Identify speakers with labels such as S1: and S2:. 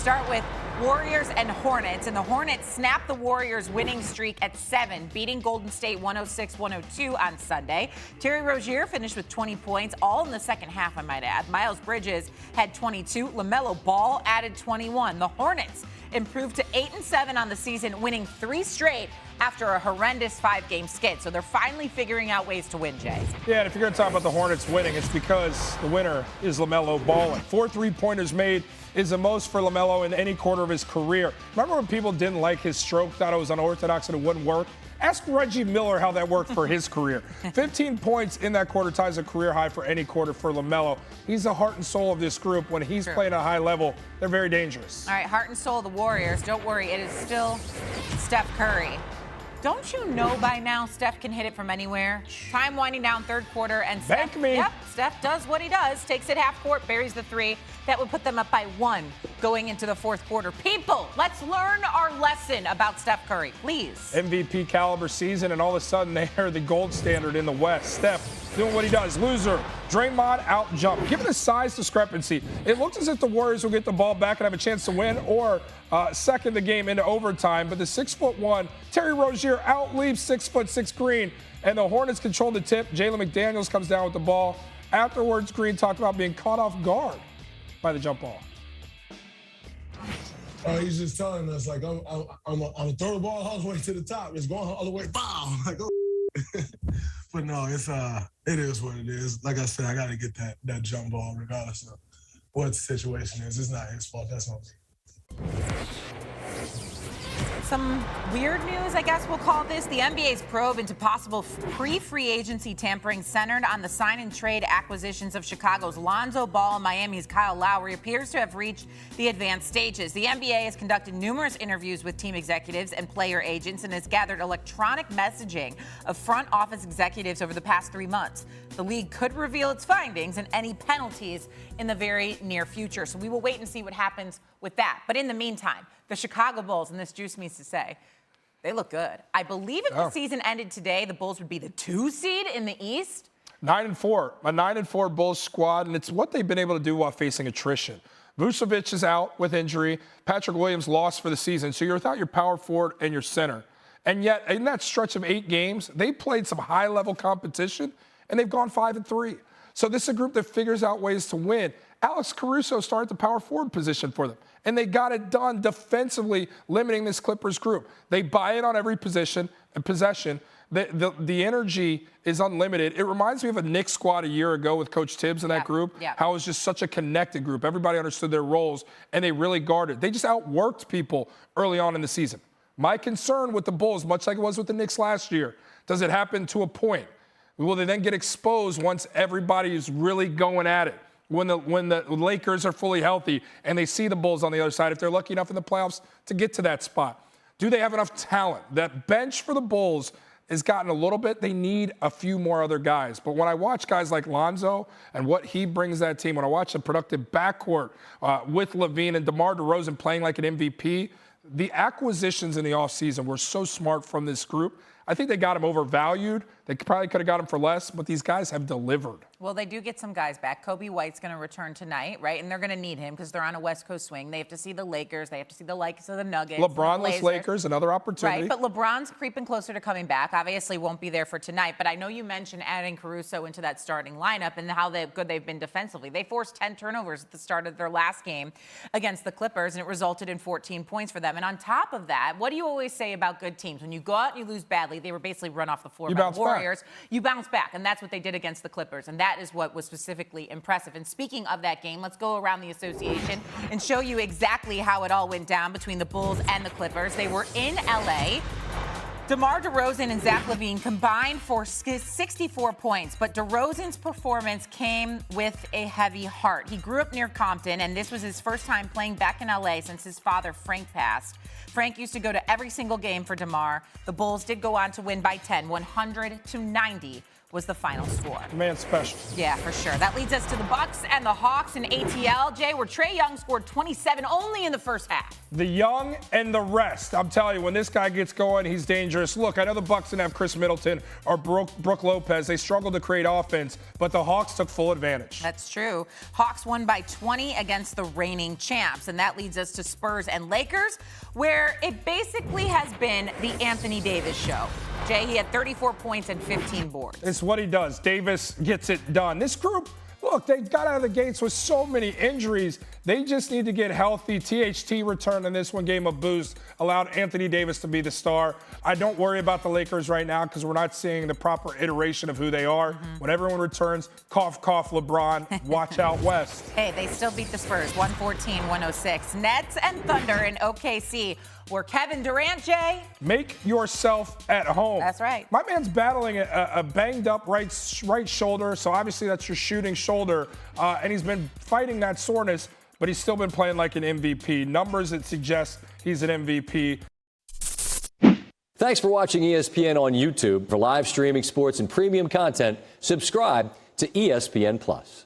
S1: start with Warriors and Hornets, and the Hornets snapped the Warriors' winning streak at 7, beating Golden State 106-102 on Sunday. Terry Rozier finished with 20 points, all in the second half, I might add. Miles Bridges had 22. LaMelo Ball added 21. The Hornets improved to 8-7 on the season, winning 3 straight after a horrendous 5-game skid. So they're finally figuring out ways to win, Jay.
S2: Yeah, and if you're going to talk about the Hornets winning, it's because the winner is LaMelo balling. 4 3-pointers made is the most for LaMelo in any quarter of his career. Remember when people didn't like his stroke, thought it was unorthodox and it wouldn't work? Ask Reggie Miller how that worked for his career. 15 points in that quarter ties a career high for any quarter for LaMelo. He's the heart and soul of this group. When he's playing at a high level, they're very dangerous.
S1: All right, heart and soul of the Warriors. Don't worry, it is still Steph Curry. Don't you know by now Steph can hit it from anywhere? Time winding down third quarter, and Steph, Steph does what he does, takes it half court, buries the 3. That would put them up by 1 going into the fourth quarter. People, let's learn our lesson about Steph Curry, please.
S2: MVP caliber season, and all of a sudden they are the gold standard in the West. Steph doing what he does. Loser. Draymond out jump. Given the size discrepancy, it looks as if the Warriors will get the ball back and have a chance to win or second the game into overtime. But the 6'1" Terry Rozier out leaves 6'6" Green, and the Hornets control the tip. Jalen McDaniels comes down with the ball. Afterwards, Green talked about being caught off guard by the jump ball.
S3: He's just telling us, like, I'm a throw the ball all the way to the top. It's going all the way, bow. Like, oh. But no, it is what it is. Like I said, I got to get that jump ball regardless of what the situation is. It's not his fault. That's on me.
S1: Some weird news, I guess we'll call this. The NBA's probe into possible pre-free agency tampering centered on the sign and trade acquisitions of Chicago's Lonzo Ball and Miami's Kyle Lowry appears to have reached the advanced stages. The NBA has conducted numerous interviews with team executives and player agents and has gathered electronic messaging of front office executives over the past 3 months. The league could reveal its findings and any penalties in the very near future. So we will wait and see what happens with that. But in the meantime, the Chicago Bulls, and this juice means to say, they look good. I believe if the season ended today, the Bulls would be the 2 seed in the East.
S2: 9-4, a 9-4 Bulls squad, and it's what they've been able to do while facing attrition. Vucevic is out with injury. Patrick Williams lost for the season, so you're without your power forward and your center. And yet, in that stretch of 8 games, they played some high-level competition, and they've gone 5-3. So this is a group that figures out ways to win. Alex Caruso started the power forward position for them, and they got it done defensively, limiting this Clippers group. They buy it on every position and possession. The energy is unlimited. It reminds me of a Knicks squad a year ago with Coach Tibbs in that group, how it was just such a connected group. Everybody understood their roles, and they really guarded. They just outworked people early on in the season. My concern with the Bulls, much like it was with the Knicks last year, does it happen to a point? Will they then get exposed once everybody is really going at it? When the Lakers are fully healthy and they see the Bulls on the other side, if they're lucky enough in the playoffs to get to that spot. Do they have enough talent? That bench for the Bulls has gotten a little bit. They need a few more other guys. But when I watch guys like Lonzo and what he brings that team, when I watch a productive backcourt with LaVine and DeMar DeRozan playing like an MVP, the acquisitions in the offseason were so smart from this group. I think they got him overvalued. They probably could have got him for less, but these guys have delivered.
S1: Well, they do get some guys back. Kobe White's going to return tonight, right? And they're going to need him because they're on a West Coast swing. They have to see the Lakers. They have to see the likes of the Nuggets.
S2: LeBronless Lakers, another opportunity.
S1: Right, but LeBron's creeping closer to coming back. Obviously won't be there for tonight, but I know you mentioned adding Caruso into that starting lineup and how good they've been defensively. They forced 10 turnovers at the start of their last game against the Clippers, and it resulted in 14 points for them. And on top of that, what do you always say about good teams? When you go out and you lose badly, they were basically run off the floor by the Warriors. You bounce back, and that's what they did against the Clippers, and that is what was specifically impressive. And speaking of that game, let's go around the association and show you exactly how it all went down between the Bulls and the Clippers. They were in L.A. DeMar DeRozan and Zach LaVine combined for 64 points, but DeRozan's performance came with a heavy heart. He grew up near Compton, and this was his first time playing back in L.A. since his father, Frank, passed. Frank used to go to every single game for DeMar. The Bulls did go on to win by 10, 100-90, was the final score.
S2: Man, special.
S1: Yeah, for sure. That leads us to the Bucks and the Hawks in ATL, Jay, where Trae Young scored 27 only in the first half.
S2: The young and the rest. I'm telling you, when this guy gets going, he's dangerous. Look, I know the Bucks didn't have Chris Middleton or Brook Lopez. They struggled to create offense, but the Hawks took full advantage.
S1: That's true. Hawks won by 20 against the reigning champs, and that leads us to Spurs and Lakers, where it basically has been the Anthony Davis show. Jay, he had 34 points and 15 boards.
S2: It's what he does. Davis gets it done. This group, look, they got out of the gates with so many injuries. They just need to get healthy. THT returned in this one, gave him a boost, allowed Anthony Davis to be the star. I don't worry about the Lakers right now because we're not seeing the proper iteration of who they are. When everyone returns, cough, cough, LeBron, watch out west.
S1: Hey, they still beat the Spurs, 114-106. Nets and Thunder in OKC, where Kevin Durant, Jay.
S2: Make yourself at home.
S1: That's right.
S2: My man's battling a banged up right shoulder, so obviously that's your shooting shoulder, and he's been fighting that soreness, but he's still been playing like an MVP. Numbers that suggest he's an MVP.
S4: Thanks for watching ESPN on YouTube. For live streaming sports and premium content, subscribe to ESPN+.